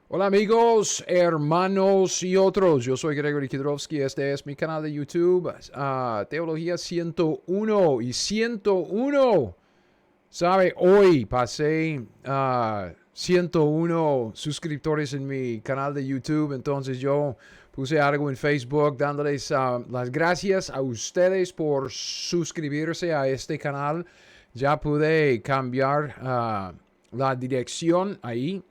Hola amigos, hermanos y otros, yo soy Gregory Kidrovsky, este es mi canal de YouTube, Teología 101 y 101. ¿Sabe? Hoy pasé 101 suscriptores en mi canal de YouTube, entonces yo puse algo en Facebook dándoles las gracias a ustedes por suscribirse a este canal. Ya pude cambiar la dirección ahí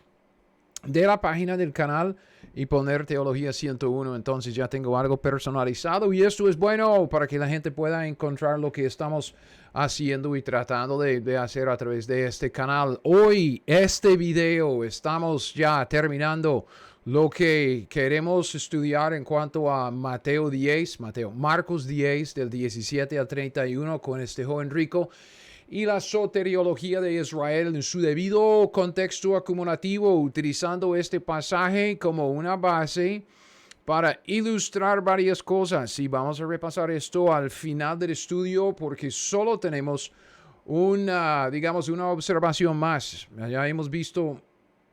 de la página del canal y poner Teología 101. Entonces ya tengo algo personalizado y esto es bueno para que la gente pueda encontrar lo que estamos haciendo y tratando de hacer a través de este canal. Hoy, este video, estamos ya terminando lo que queremos estudiar en cuanto a Marcos 10, del 17 al 31, con este joven rico y la soteriología de Israel en su debido contexto acumulativo, utilizando este pasaje como una base para ilustrar varias cosas. Y vamos a repasar esto al final del estudio porque solo tenemos una observación más. Ya hemos visto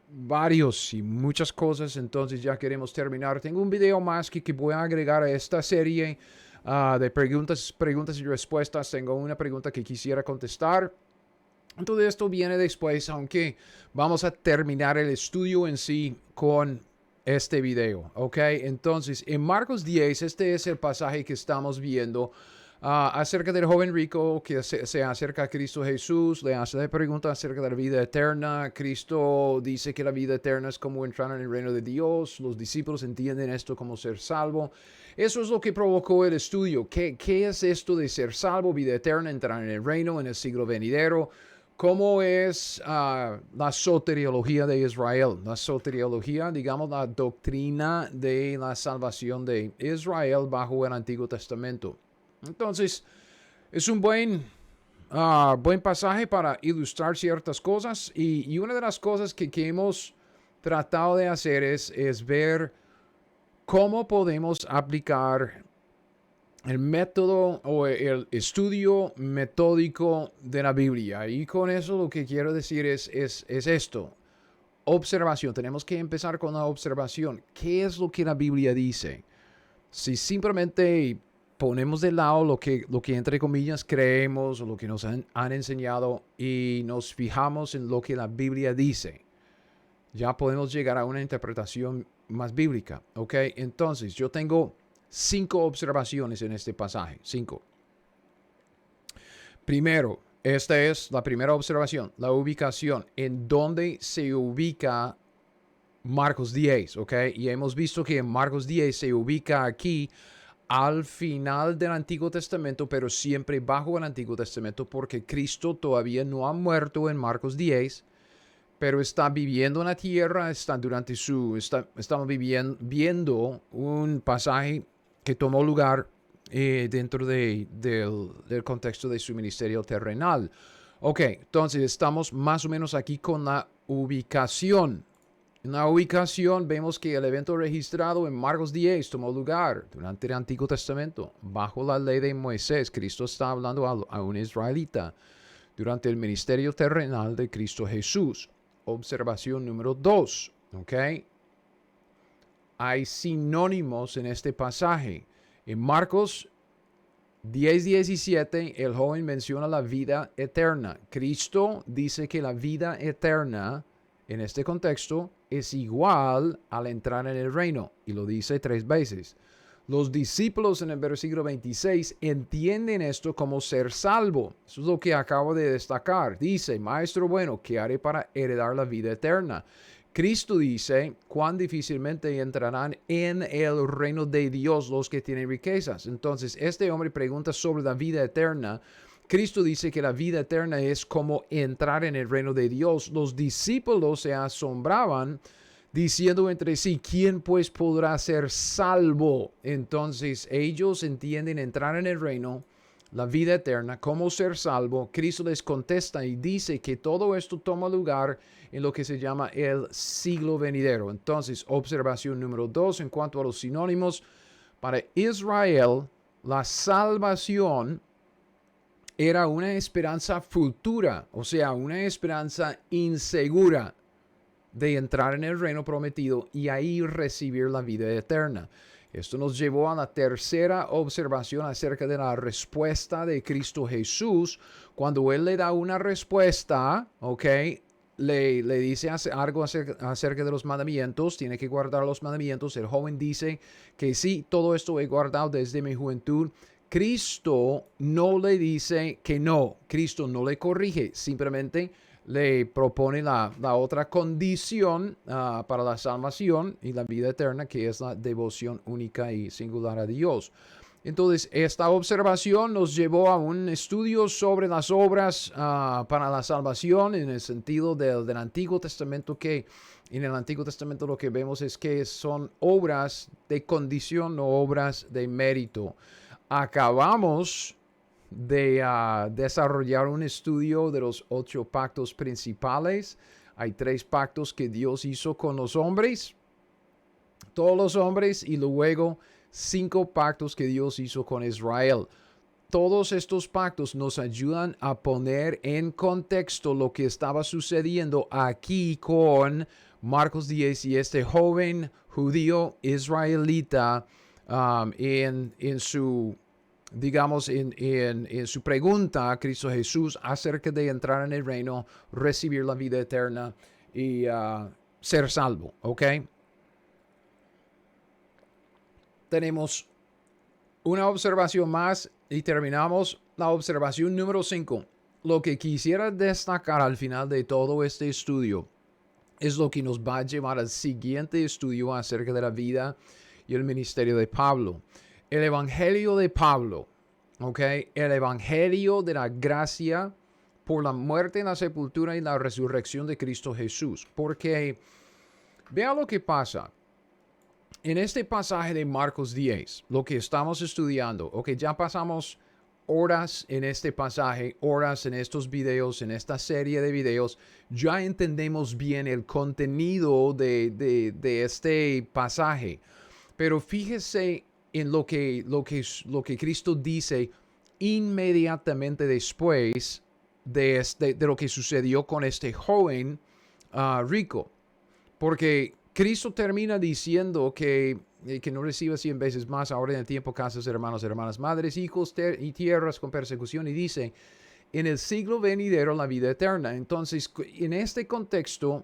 varios y muchas cosas, entonces ya queremos terminar. Tengo un video más que voy a agregar a esta serie de preguntas y respuestas. Tengo una pregunta que quisiera contestar. Todo esto viene después, aunque vamos a terminar el estudio en sí con este video, ¿ok? Entonces, en Marcos 10, este es el pasaje que estamos viendo acerca del joven rico que se acerca a Cristo Jesús, le hace la pregunta acerca de la vida eterna. Cristo dice que la vida eterna es como entrar en el reino de Dios. Los discípulos entienden esto como ser salvo. Eso es lo que provocó el estudio. ¿Qué es esto de ser salvo, vida eterna, entrar en el reino en el siglo venidero? ¿Cómo es la soteriología de Israel? La soteriología, digamos, la doctrina de la salvación de Israel bajo el Antiguo Testamento. Entonces, es un buen pasaje para ilustrar ciertas cosas. Y una de las cosas que hemos tratado de hacer es ver cómo podemos aplicar el método o el estudio metódico de la Biblia. Y con eso lo que quiero decir es esto. Observación. Tenemos que empezar con la observación. ¿Qué es lo que la Biblia dice? Si simplemente ponemos de lado lo que entre comillas creemos o lo que nos han enseñado y nos fijamos en lo que la Biblia dice, ya podemos llegar a una interpretación más bíblica. ¿Ok? Entonces, yo tengo 5 observaciones en este pasaje. 5. Primero, esta es la primera observación, la ubicación. ¿En dónde se ubica Marcos 10? ¿Ok? Y hemos visto que en Marcos 10 se ubica aquí al final del Antiguo Testamento, pero siempre bajo el Antiguo Testamento, porque Cristo todavía no ha muerto en Marcos 10, pero está viviendo en la tierra, estamos viendo un pasaje que tomó lugar dentro del contexto de su ministerio terrenal. Ok, entonces estamos más o menos aquí con la ubicación. En la ubicación vemos que el evento registrado en Marcos 10 tomó lugar durante el Antiguo Testamento, bajo la ley de Moisés. Cristo está hablando a un israelita durante el ministerio terrenal de Cristo Jesús. Observación número 2, ¿ok? Hay sinónimos en este pasaje. En Marcos 10:17, el joven menciona la vida eterna. Cristo dice que la vida eterna, en este contexto, es igual al entrar en el reino. Y lo dice 3 veces. Los discípulos en el versículo 26 entienden esto como ser salvo. Eso es lo que acabo de destacar. Dice, Maestro bueno, ¿qué haré para heredar la vida eterna? Cristo dice, cuán difícilmente entrarán en el reino de Dios los que tienen riquezas. Entonces, este hombre pregunta sobre la vida eterna. Cristo dice que la vida eterna es como entrar en el reino de Dios. Los discípulos se asombraban diciendo entre sí, ¿quién pues podrá ser salvo? Entonces ellos entienden entrar en el reino, la vida eterna, cómo ser salvo. Cristo les contesta y dice que todo esto toma lugar en lo que se llama el siglo venidero. Entonces, observación número 2 en cuanto a los sinónimos. Para Israel, la salvación era una esperanza futura, o sea, una esperanza insegura. de entrar en el reino prometido y ahí recibir la vida eterna. Esto nos llevó a la tercera observación acerca de la respuesta de Cristo Jesús. Cuando Él le da una respuesta, ¿ok? Le dice algo acerca de los mandamientos, tiene que guardar los mandamientos. El joven dice que sí, todo esto he guardado desde mi juventud. Cristo no le dice que no, Cristo no le corrige, simplemente le propone la otra condición para la salvación y la vida eterna, que es la devoción única y singular a Dios. Entonces, esta observación nos llevó a un estudio sobre las obras para la salvación en el sentido del Antiguo Testamento, que en el Antiguo Testamento lo que vemos es que son obras de condición, no obras de mérito. Acabamos de desarrollar un estudio de los 8 pactos principales. Hay 3 pactos que Dios hizo con los hombres, todos los hombres, y luego 5 pactos que Dios hizo con Israel. Todos estos pactos nos ayudan a poner en contexto lo que estaba sucediendo aquí con Marcos 10 y este joven judío israelita en su, digamos, en su pregunta a Cristo Jesús acerca de entrar en el reino, recibir la vida eterna y ser salvo, ¿ok? Tenemos una observación más y terminamos la observación número 5. Lo que quisiera destacar al final de todo este estudio es lo que nos va a llevar al siguiente estudio acerca de la vida y el ministerio de Pablo. El evangelio de Pablo, ¿ok? El evangelio de la gracia por la muerte, la sepultura y la resurrección de Cristo Jesús. Porque vea lo que pasa. En este pasaje de Marcos 10, lo que estamos estudiando, ok, ya pasamos horas en este pasaje, horas en estos videos, en esta serie de videos, ya entendemos bien el contenido de este pasaje. Pero fíjese en lo que Cristo dice inmediatamente después de lo que sucedió con este joven rico. Porque Cristo termina diciendo que no reciba 100 veces más ahora en el tiempo casas, hermanos, hermanas, madres, hijos y tierras con persecución. Y dice, en el siglo venidero la vida eterna. Entonces, en este contexto,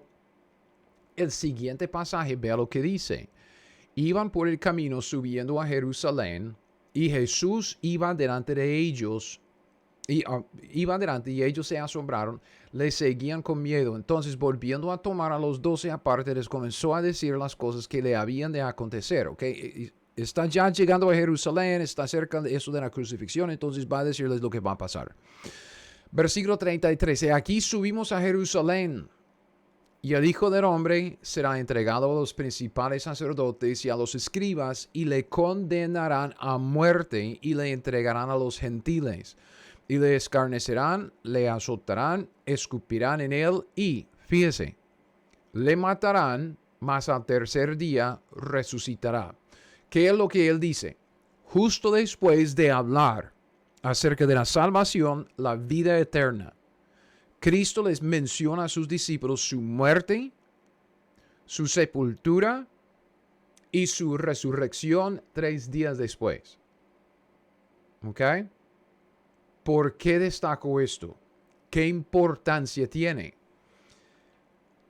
el siguiente pasaje, vea lo que dice. Iban por el camino subiendo a Jerusalén y Jesús iba delante de ellos. Iba adelante y ellos se asombraron, le seguían con miedo. Entonces, volviendo a tomar a los 12 aparte, les comenzó a decir las cosas que le habían de acontecer. ¿Okay? Está ya llegando a Jerusalén, está cerca de eso de la crucifixión, entonces va a decirles lo que va a pasar. Versículo 33. Aquí subimos a Jerusalén y el Hijo del Hombre será entregado a los principales sacerdotes y a los escribas y le condenarán a muerte y le entregarán a los gentiles. Y le escarnecerán, le azotarán, escupirán en él y, fíjese, le matarán, mas al tercer día resucitará. ¿Qué es lo que él dice? Justo después de hablar acerca de la salvación, la vida eterna, Cristo les menciona a sus discípulos su muerte, su sepultura y su resurrección 3 días después. ¿Ok? ¿Por qué destaco esto? ¿Qué importancia tiene?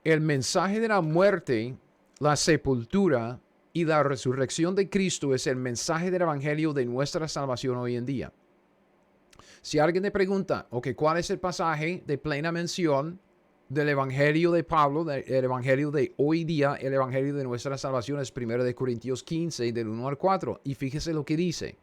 El mensaje de la muerte, la sepultura y la resurrección de Cristo es el mensaje del evangelio de nuestra salvación hoy en día. Si alguien te pregunta, ok, ¿cuál es el pasaje de plena mención del evangelio de Pablo, el evangelio de hoy día, el evangelio de nuestra salvación es 1 Corintios 15, del 1 al 4? Y fíjese lo que dice.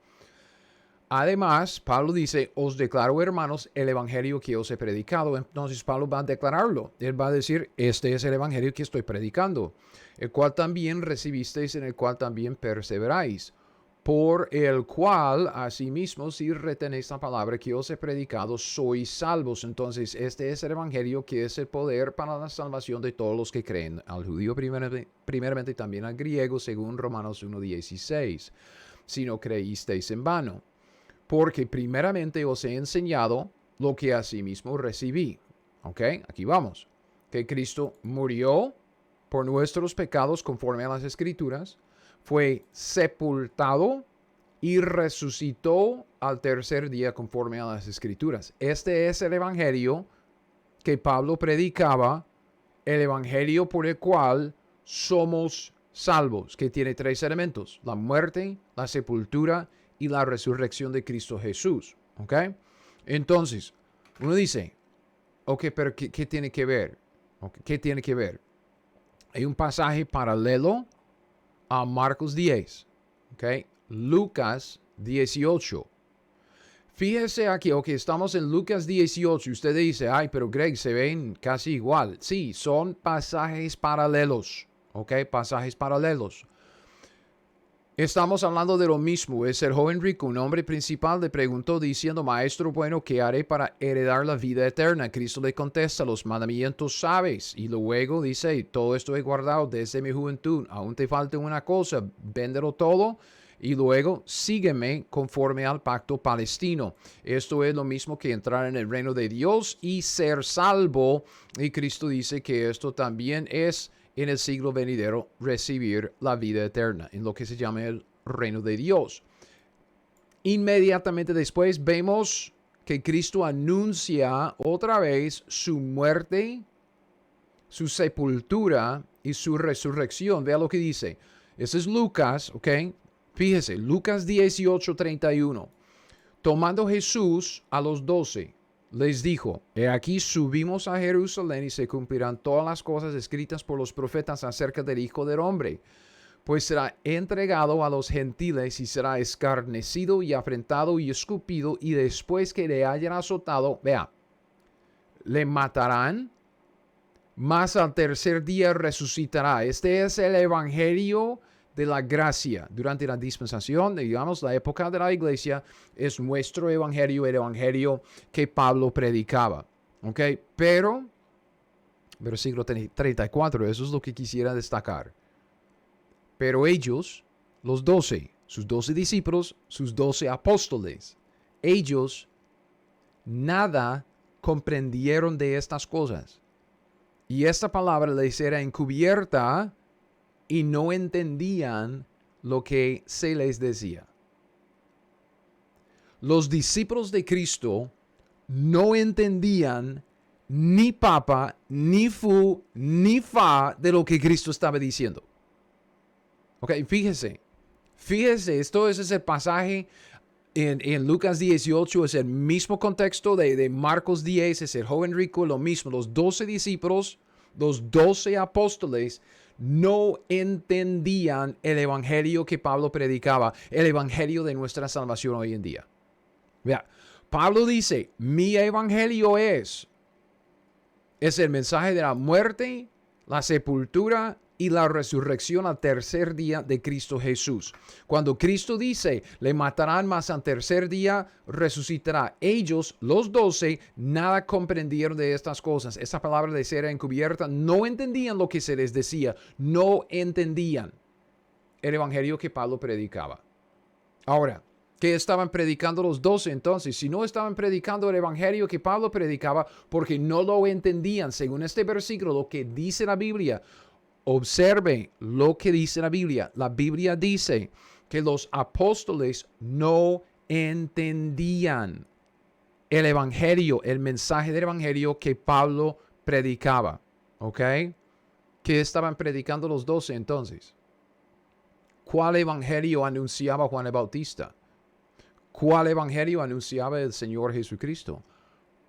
Además, Pablo dice, os declaro, hermanos, el evangelio que os he predicado. Entonces Pablo va a declararlo. Él va a decir, este es el evangelio que estoy predicando, el cual también recibisteis, en el cual también perseveráis, por el cual, asimismo, si retenéis la palabra que os he predicado, sois salvos. Entonces, este es el evangelio que es el poder para la salvación de todos los que creen, al judío primeramente también al griego, según Romanos 1:16. Si no creísteis en vano. Porque primeramente os he enseñado lo que asimismo recibí. ¿Ok? Aquí vamos. Que Cristo murió por nuestros pecados conforme a las Escrituras, fue sepultado y resucitó al tercer día conforme a las Escrituras. Este es el evangelio que Pablo predicaba, el evangelio por el cual somos salvos, que tiene tres elementos: la muerte, la sepultura y la resurrección de Cristo Jesús. ¿Ok? Entonces, uno dice, ok, pero ¿qué tiene que ver? Okay, ¿qué tiene que ver? Hay un pasaje paralelo a Marcos 10. ¿Ok? Lucas 18. Fíjese aquí, ok, estamos en Lucas 18. Usted dice, ay, pero Greg, se ven casi igual. Sí, son pasajes paralelos. Ok, pasajes paralelos. Estamos hablando de lo mismo. Es el joven rico, un hombre principal, le preguntó diciendo, maestro bueno, ¿qué haré para heredar la vida eterna? Cristo le contesta, los mandamientos sabes. Y luego dice, todo esto he guardado desde mi juventud. Aún te falta una cosa, véndelo todo y luego sígueme conforme al pacto palestino. Esto es lo mismo que entrar en el reino de Dios y ser salvo. Y Cristo dice que esto también es en el siglo venidero recibir la vida eterna, en lo que se llama el reino de Dios. Inmediatamente después vemos que Cristo anuncia otra vez su muerte, su sepultura y su resurrección. Vea lo que dice. Ese es Lucas, ¿ok? Fíjese, Lucas 18:31. Tomando Jesús a los 12, les dijo, he aquí subimos a Jerusalén y se cumplirán todas las cosas escritas por los profetas acerca del Hijo del Hombre, pues será entregado a los gentiles y será escarnecido y afrentado y escupido, y después que le hayan azotado, vea, le matarán, mas al tercer día resucitará. Este es el evangelio de la gracia. Durante la dispensación, digamos, la época de la iglesia, es nuestro evangelio, el evangelio que Pablo predicaba. ¿Ok? Pero, versículo 34, eso es lo que quisiera destacar. Pero ellos, los 12, sus 12 discípulos, sus 12 apóstoles, ellos nada comprendieron de estas cosas. Y esta palabra les era encubierta y no entendían lo que se les decía. Los discípulos de Cristo no entendían ni papa, ni fu, ni fa de lo que Cristo estaba diciendo. Ok, fíjese, esto es el pasaje en Lucas 18, es el mismo contexto de Marcos 10, es el joven rico, lo mismo, los 12 discípulos, los 12 apóstoles, no entendían el evangelio que Pablo predicaba, el evangelio de nuestra salvación hoy en día. Vea, Pablo dice, mi evangelio es el mensaje de la muerte, la sepultura y la resurrección al tercer día de Cristo Jesús. Cuando Cristo dice, le matarán, mas al tercer día resucitará. Ellos, los 12, nada comprendieron de estas cosas. Esa palabra de ser encubierta, no entendían lo que se les decía. No entendían el evangelio que Pablo predicaba. Ahora, ¿qué estaban predicando los 12 entonces? Si no estaban predicando el evangelio que Pablo predicaba, porque no lo entendían, según este versículo, lo que dice la Biblia. Observe lo que dice la Biblia. La Biblia dice que los apóstoles no entendían el evangelio, el mensaje del evangelio que Pablo predicaba. ¿Ok? ¿Qué estaban predicando los 12 entonces? ¿Cuál evangelio anunciaba Juan el Bautista? ¿Cuál evangelio anunciaba el Señor Jesucristo?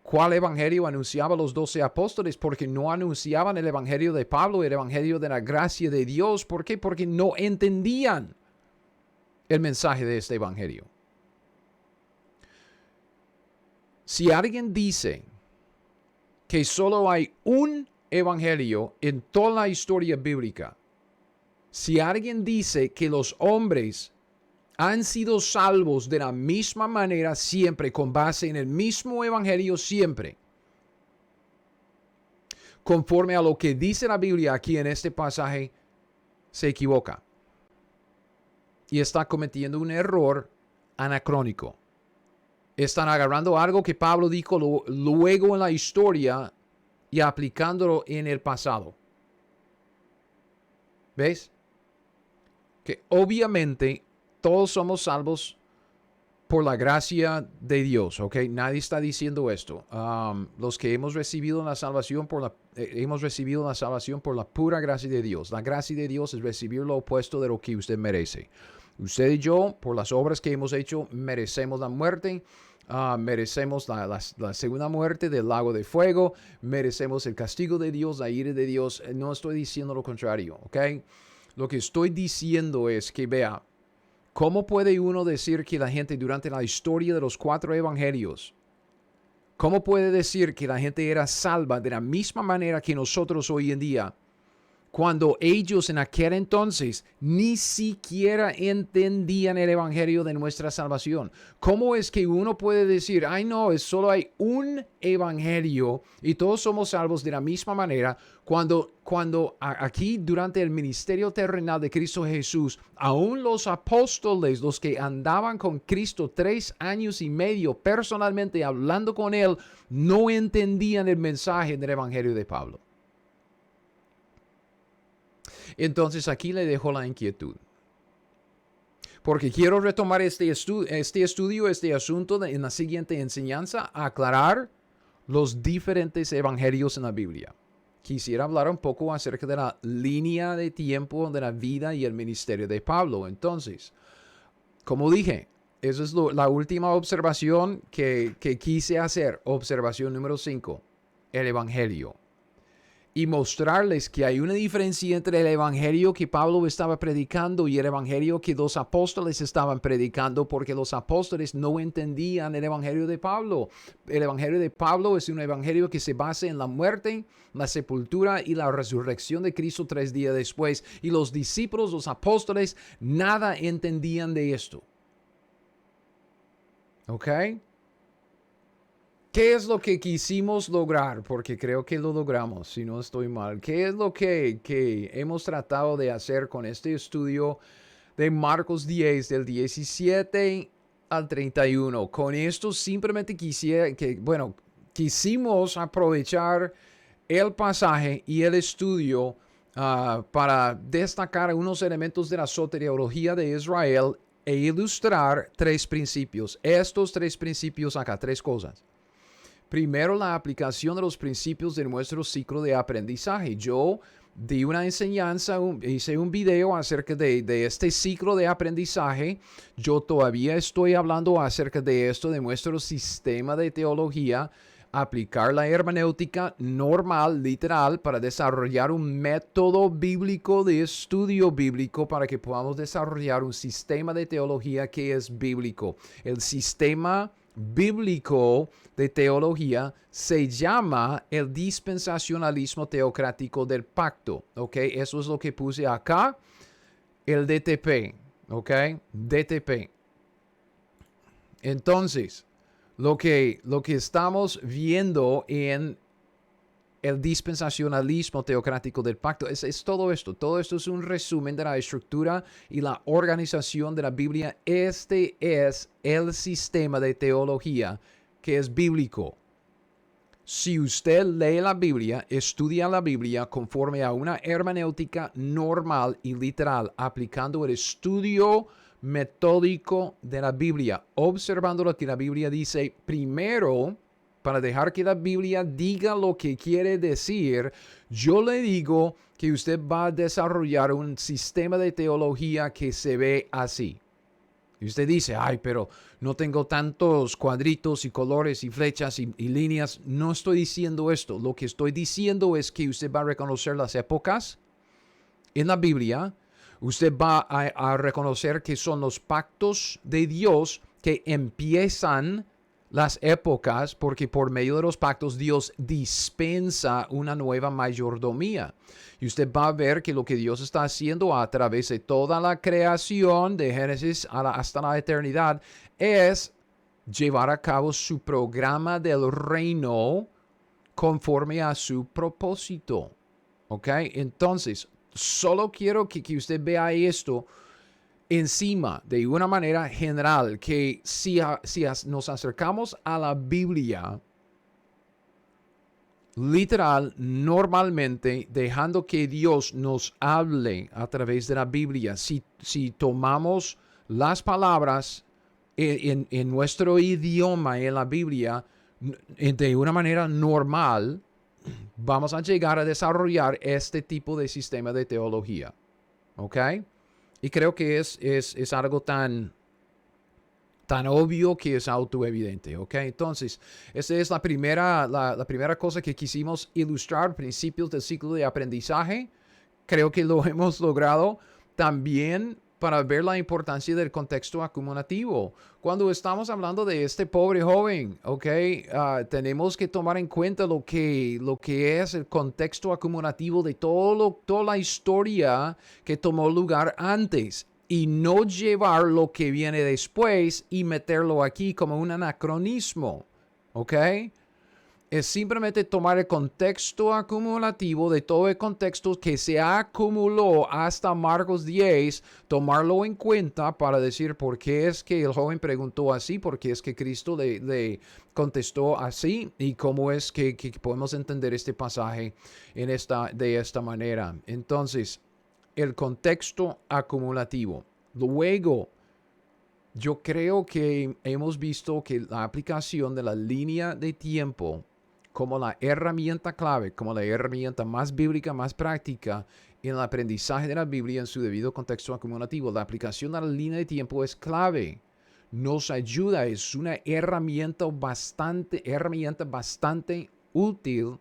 ¿Cuál evangelio anunciaba los 12 apóstoles? Porque no anunciaban el evangelio de Pablo, el evangelio de la gracia de Dios. ¿Por qué? Porque no entendían el mensaje de este evangelio. Si alguien dice que solo hay un evangelio en toda la historia bíblica, si alguien dice que los hombres han sido salvos de la misma manera siempre, con base en el mismo evangelio siempre, conforme a lo que dice la Biblia aquí en este pasaje, se equivoca y está cometiendo un error anacrónico. Están agarrando algo que Pablo dijo luego en la historia y aplicándolo en el pasado. ¿Ves? Que obviamente todos somos salvos por la gracia de Dios, ¿ok? Nadie está diciendo esto. Los que hemos recibido la salvación hemos recibido la salvación por la pura gracia de Dios. La gracia de Dios es recibir lo opuesto de lo que usted merece. Usted y yo, por las obras que hemos hecho, merecemos la muerte. Merecemos la segunda muerte del lago de fuego. Merecemos el castigo de Dios, la ira de Dios. No estoy diciendo lo contrario, ¿ok? Lo que estoy diciendo es que, vea, ¿cómo puede uno decir que la gente durante la historia de los 4 evangelios, cómo puede decir que la gente era salva de la misma manera que nosotros hoy en día, cuando ellos en aquel entonces ni siquiera entendían el evangelio de nuestra salvación? ¿Cómo es que uno puede decir, ay no, solo hay un evangelio y todos somos salvos de la misma manera, cuando aquí durante el ministerio terrenal de Cristo Jesús, aún los apóstoles, los que andaban con Cristo 3 años y medio personalmente hablando con Él, no entendían el mensaje del evangelio de Pablo? Entonces aquí le dejo la inquietud, porque quiero retomar este asunto en la siguiente enseñanza, aclarar los diferentes evangelios en la Biblia. Quisiera hablar un poco acerca de la línea de tiempo de la vida y el ministerio de Pablo. Entonces, como dije, esa es la última observación que quise hacer. Observación número 5, el evangelio. Y mostrarles que hay una diferencia entre el evangelio que Pablo estaba predicando y el evangelio que los apóstoles estaban predicando, porque los apóstoles no entendían el evangelio de Pablo. El evangelio de Pablo es un evangelio que se basa en la muerte, la sepultura y la resurrección de Cristo 3 días después. Y los discípulos, los apóstoles, nada entendían de esto. ¿Ok? ¿Qué es lo que quisimos lograr? Porque creo que lo logramos, si no estoy mal. ¿Qué es lo que hemos tratado de hacer con este estudio de Marcos 10, del 17 al 31? Con esto simplemente quisimos aprovechar el pasaje y el estudio para destacar unos elementos de la soteriología de Israel e ilustrar 3 principios. Estos 3 principios acá, 3 cosas. Primero, la aplicación de los principios de nuestro ciclo de aprendizaje. Yo di una enseñanza, hice un video acerca de este ciclo de aprendizaje. Yo todavía estoy hablando acerca de esto, de nuestro sistema de teología, aplicar la hermenéutica normal, literal, para desarrollar un método bíblico de estudio bíblico para que podamos desarrollar un sistema de teología que es bíblico. El sistema bíblico de teología se llama el dispensacionalismo teocrático del pacto, ¿ok? Eso es lo que puse acá, el DTP, ¿ok? DTP. Entonces, lo que estamos viendo en el dispensacionalismo teocrático del pacto es todo esto. Todo esto es un resumen de la estructura y la organización de la Biblia. Este es el sistema de teología que es bíblico. Si usted lee la Biblia, estudia la Biblia conforme a una hermenéutica normal y literal, aplicando el estudio metódico de la Biblia, observando lo que la Biblia dice primero, para dejar que la Biblia diga lo que quiere decir, yo le digo que usted va a desarrollar un sistema de teología que se ve así. Y usted dice, ay, pero no tengo tantos cuadritos y colores y flechas y líneas. No estoy diciendo esto. Lo que estoy diciendo es que usted va a reconocer las épocas en la Biblia. Usted va a reconocer que son los pactos de Dios que empiezan las épocas, porque por medio de los pactos Dios dispensa una nueva mayordomía. Y usted va a ver que lo que Dios está haciendo a través de toda la creación, de Génesis hasta la eternidad, es llevar a cabo su programa del reino conforme a su propósito. ¿Ok? Entonces, solo quiero que usted vea esto encima de una manera general, que si nos acercamos a la Biblia, literal, normalmente, dejando que Dios nos hable a través de la Biblia. Si tomamos las palabras en nuestro idioma en la Biblia de una manera normal, vamos a llegar a desarrollar este tipo de sistema de teología. ¿Ok? Y creo que es algo tan obvio que es autoevidente, ¿ok? Entonces, esa es la primera cosa que quisimos ilustrar, principios del ciclo de aprendizaje. Creo que lo hemos logrado también para ver la importancia del contexto acumulativo. Cuando estamos hablando de este pobre joven, ¿ok? Tenemos que tomar en cuenta lo que es el contexto acumulativo de toda la historia que tomó lugar antes. Y no llevar lo que viene después y meterlo aquí como un anacronismo, ¿ok? Es simplemente tomar el contexto acumulativo de todo el contexto que se acumuló hasta Marcos 10, tomarlo en cuenta para decir por qué es que el joven preguntó así, por qué es que Cristo le contestó así y cómo es que podemos entender este pasaje de esta manera. Entonces, el contexto acumulativo. Luego, yo creo que hemos visto que la aplicación de la línea de tiempo como la herramienta clave, como la herramienta más bíblica, más práctica en el aprendizaje de la Biblia en su debido contexto acumulativo, la aplicación de la línea de tiempo es clave. Nos ayuda, es una herramienta bastante útil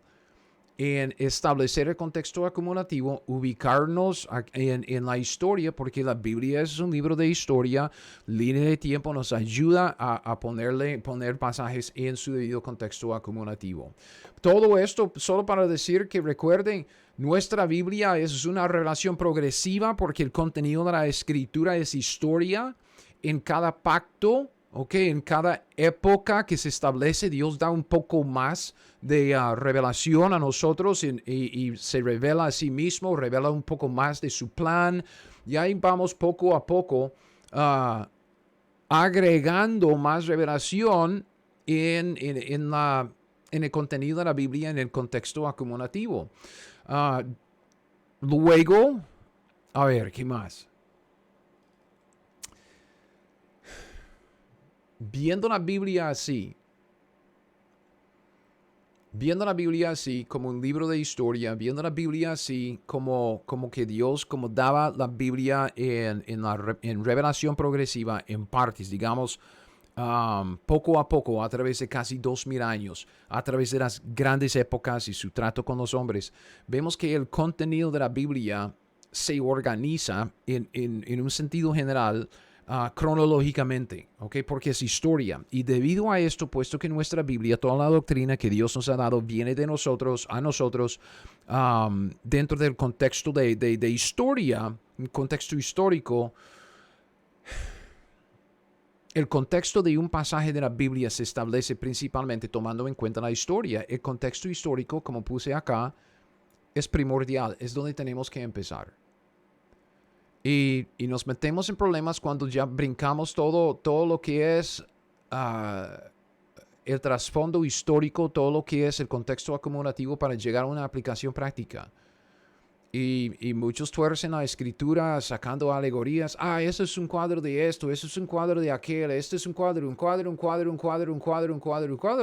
en establecer el contexto acumulativo, ubicarnos en la historia, porque la Biblia es un libro de historia. Línea de tiempo nos ayuda a poner pasajes en su debido contexto acumulativo. Todo esto solo para decir que recuerden, nuestra Biblia es una relación progresiva porque el contenido de la escritura es historia. En cada pacto, en cada época que se establece, Dios da un poco más de revelación a nosotros y se revela a sí mismo, revela un poco más de su plan. Y ahí vamos poco a poco agregando más revelación en el contenido de la Biblia, en el contexto acumulativo. Luego, a ver, ¿qué más? Viendo la Biblia así como un libro de historia, viendo la Biblia así como que Dios como daba la Biblia en revelación progresiva, en partes, digamos, poco a poco, a través de casi 2000 años, a través de las grandes épocas y su trato con los hombres, vemos que el contenido de la Biblia se organiza en un sentido general, cronológicamente, ¿ok? Porque es historia. Y debido a esto, puesto que nuestra Biblia, toda la doctrina que Dios nos ha dado, viene de nosotros, a nosotros, dentro del contexto de historia, un contexto histórico, el contexto de un pasaje de la Biblia se establece principalmente tomando en cuenta la historia. El contexto histórico, como puse acá, es primordial, es donde tenemos que empezar. Y nos metemos en problemas cuando ya brincamos todo lo que es el trasfondo histórico, todo lo que es el contexto acumulativo para llegar a una aplicación práctica. Y muchos tuercen la escritura sacando alegorías. Eso es un cuadro de esto, eso es un cuadro de aquel, este es un cuadro.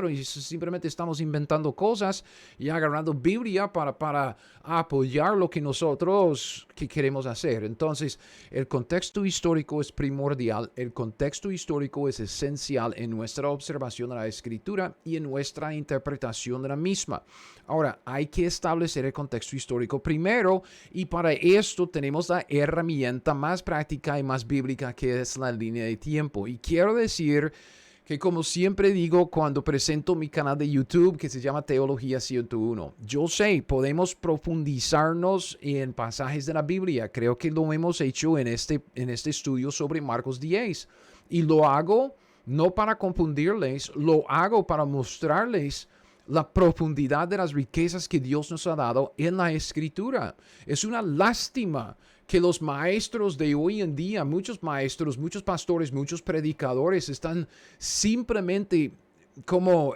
Y simplemente estamos inventando cosas y agarrando Biblia para apoyar lo que nosotros queremos hacer. Entonces, el contexto histórico es primordial. El contexto histórico es esencial en nuestra observación de la escritura y en nuestra interpretación de la misma. Ahora, hay que establecer el contexto histórico primero, y para esto tenemos la herramienta más práctica y más bíblica, que es la línea de tiempo. Y quiero decir que, como siempre digo cuando presento mi canal de YouTube, que se llama Teología 101, yo sé, podemos profundizarnos en pasajes de la Biblia. Creo que lo hemos hecho en este estudio sobre Marcos 10. Y lo hago no para confundirles, lo hago para mostrarles la profundidad de las riquezas que Dios nos ha dado en la Escritura. Es una lástima que los maestros de hoy en día, muchos maestros, muchos pastores, muchos predicadores, están simplemente como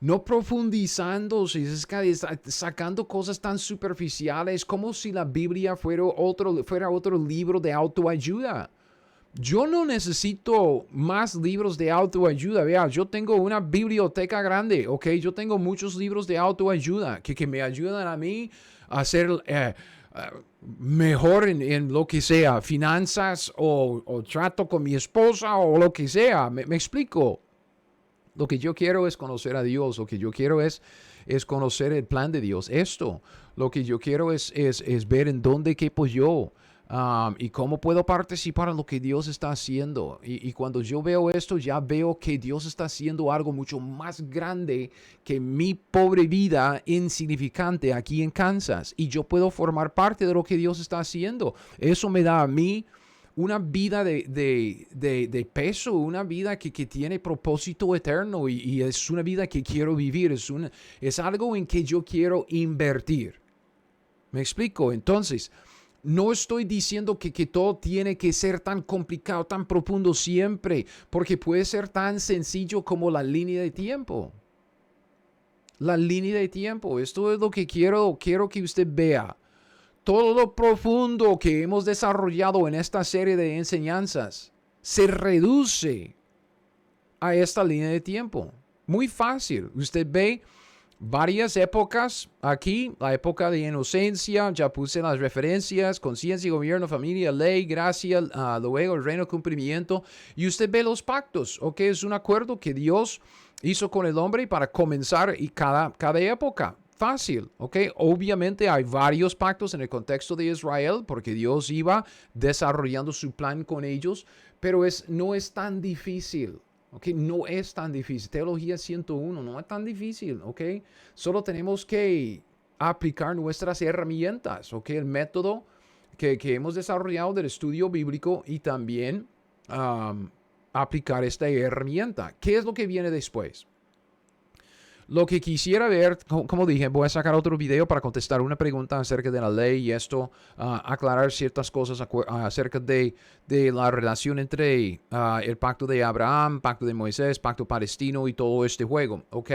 no profundizando, sacando cosas tan superficiales, como si la Biblia fuera otro libro de autoayuda. Yo no necesito más libros de autoayuda. Vea, yo tengo una biblioteca grande, ¿ok? Yo tengo muchos libros de autoayuda que me ayudan a mí a ser mejor en lo que sea, finanzas o trato con mi esposa o lo que sea. Me explico. Lo que yo quiero es conocer a Dios. Lo que yo quiero es conocer el plan de Dios. Lo que yo quiero es ver en dónde quepo yo. Y cómo puedo participar en lo que Dios está haciendo. Y cuando yo veo esto, ya veo que Dios está haciendo algo mucho más grande que mi pobre vida insignificante aquí en Kansas. Y yo puedo formar parte de lo que Dios está haciendo. Eso me da a mí una vida de peso, una vida que tiene propósito eterno y es una vida que quiero vivir. Es algo en que yo quiero invertir. ¿Me explico? Entonces, no estoy diciendo que todo tiene que ser tan complicado, tan profundo siempre, porque puede ser tan sencillo como la línea de tiempo. La línea de tiempo, esto es lo que quiero que usted vea. Todo lo profundo que hemos desarrollado en esta serie de enseñanzas se reduce a esta línea de tiempo. Muy fácil. Usted ve varias épocas aquí, la época de inocencia, ya puse las referencias, conciencia, gobierno, familia, ley, gracia, luego el reino, cumplimiento, y usted ve los pactos, ¿ok? Es un acuerdo que Dios hizo con el hombre para comenzar y cada época. Fácil, ¿ok? Obviamente hay varios pactos en el contexto de Israel porque Dios iba desarrollando su plan con ellos, pero no es tan difícil. Okay, no es tan difícil. Teología 101 no es tan difícil. Okay, solo tenemos que aplicar nuestras herramientas. Okay, el método que hemos desarrollado del estudio bíblico y también aplicar esta herramienta. ¿Qué es lo que viene después? Lo que quisiera ver, como dije, voy a sacar otro video para contestar una pregunta acerca de la ley y esto, aclarar ciertas cosas acerca de la relación entre el pacto de Abraham, pacto de Moisés, pacto palestino y todo este juego, ¿ok?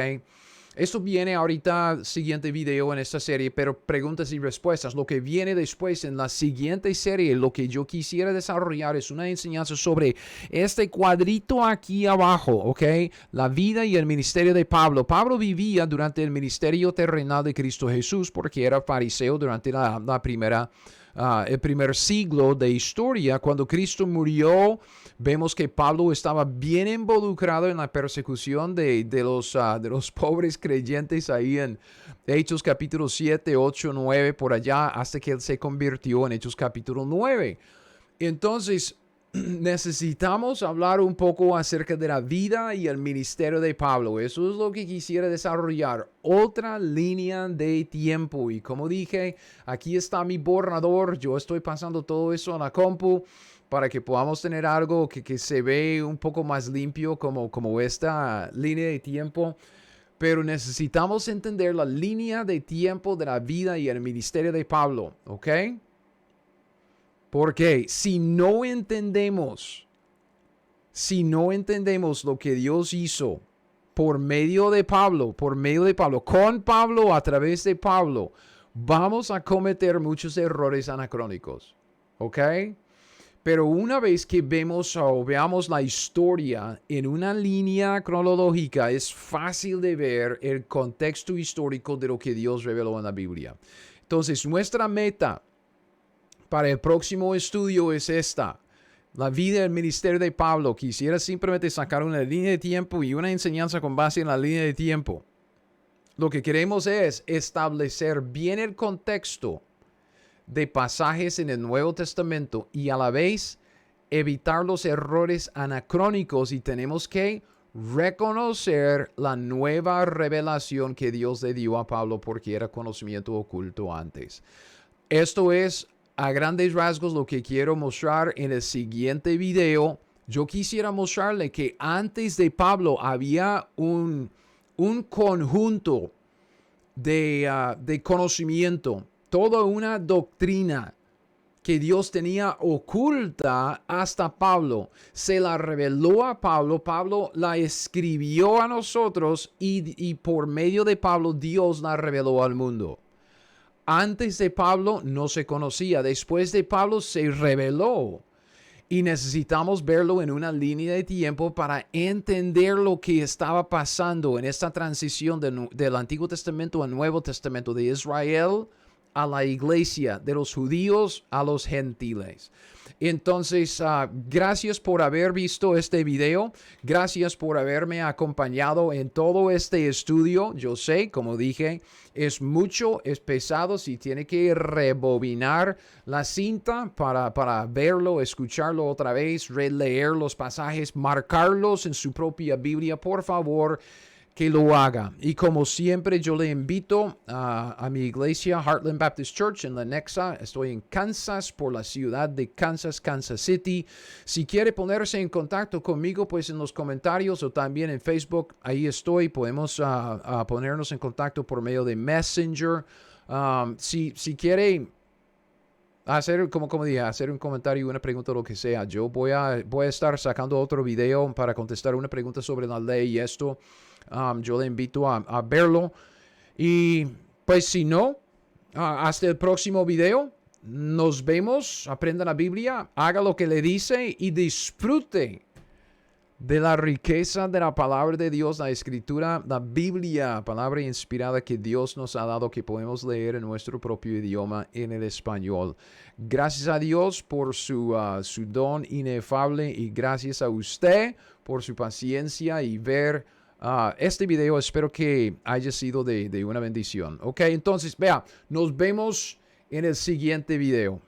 Esto viene ahorita, siguiente video en esta serie, pero preguntas y respuestas. Lo que viene después en la siguiente serie, lo que yo quisiera desarrollar es una enseñanza sobre este cuadrito aquí abajo, ¿ok? La vida y el ministerio de Pablo. Pablo vivía durante el ministerio terrenal de Cristo Jesús porque era fariseo durante el primer siglo de historia. Cuando Cristo murió, vemos que Pablo estaba bien involucrado en la persecución de los pobres creyentes ahí en Hechos capítulo 7, 8, 9, por allá, hasta que él se convirtió en Hechos capítulo 9. Entonces, necesitamos hablar un poco acerca de la vida y el ministerio de Pablo. Eso es lo que quisiera desarrollar. Otra línea de tiempo. Y como dije, aquí está mi borrador. Yo estoy pasando todo eso a la compu para que podamos tener algo que se ve un poco más limpio como esta línea de tiempo. Pero necesitamos entender la línea de tiempo de la vida y el ministerio de Pablo. ¿Ok? Porque si no entendemos lo que Dios hizo por medio de Pablo, con Pablo, a través de Pablo, vamos a cometer muchos errores anacrónicos. ¿Ok? Pero una vez que veamos la historia en una línea cronológica, es fácil de ver el contexto histórico de lo que Dios reveló en la Biblia. Entonces, nuestra meta para el próximo estudio es esta. La vida y el ministerio de Pablo. Quisiera simplemente sacar una línea de tiempo y una enseñanza con base en la línea de tiempo. Lo que queremos es establecer bien el contexto de pasajes en el Nuevo Testamento y a la vez evitar los errores anacrónicos, y tenemos que reconocer la nueva revelación que Dios le dio a Pablo porque era conocimiento oculto antes. Esto es a grandes rasgos lo que quiero mostrar en el siguiente video. Yo quisiera mostrarle que antes de Pablo había un conjunto de conocimiento, toda una doctrina que Dios tenía oculta hasta Pablo. Se la reveló a Pablo, Pablo la escribió a nosotros y por medio de Pablo Dios la reveló al mundo. Antes de Pablo no se conocía, después de Pablo se reveló. Y necesitamos verlo en una línea de tiempo para entender lo que estaba pasando en esta transición del Antiguo Testamento al Nuevo Testamento, de Israel a la iglesia, de los judíos a los gentiles. Entonces, gracias por haber visto este video. Gracias por haberme acompañado en todo este estudio. Yo sé, como dije, es mucho, es pesado. Si tiene que rebobinar la cinta para verlo, escucharlo otra vez, releer los pasajes, marcarlos en su propia Biblia, por favor, que lo haga. Y como siempre, yo le invito a mi iglesia, Heartland Baptist Church, en la Nexa. Estoy en Kansas, por la ciudad de Kansas, Kansas City. Si quiere ponerse en contacto conmigo, pues en los comentarios o también en Facebook, ahí estoy. Podemos ponernos en contacto por medio de Messenger. Si quiere hacer, como dije, hacer un comentario, una pregunta, lo que sea, yo voy a estar sacando otro video para contestar una pregunta sobre la ley y esto. Yo le invito a verlo. Y pues si no, hasta el próximo video. Nos vemos. Aprenda la Biblia. Haga lo que le dice y disfrute de la riqueza de la palabra de Dios, la escritura, la Biblia, palabra inspirada que Dios nos ha dado, que podemos leer en nuestro propio idioma, en el español. Gracias a Dios por su don inefable y gracias a usted por su paciencia y ver este video. Espero que haya sido de una bendición. Ok, entonces, vea, nos vemos en el siguiente video.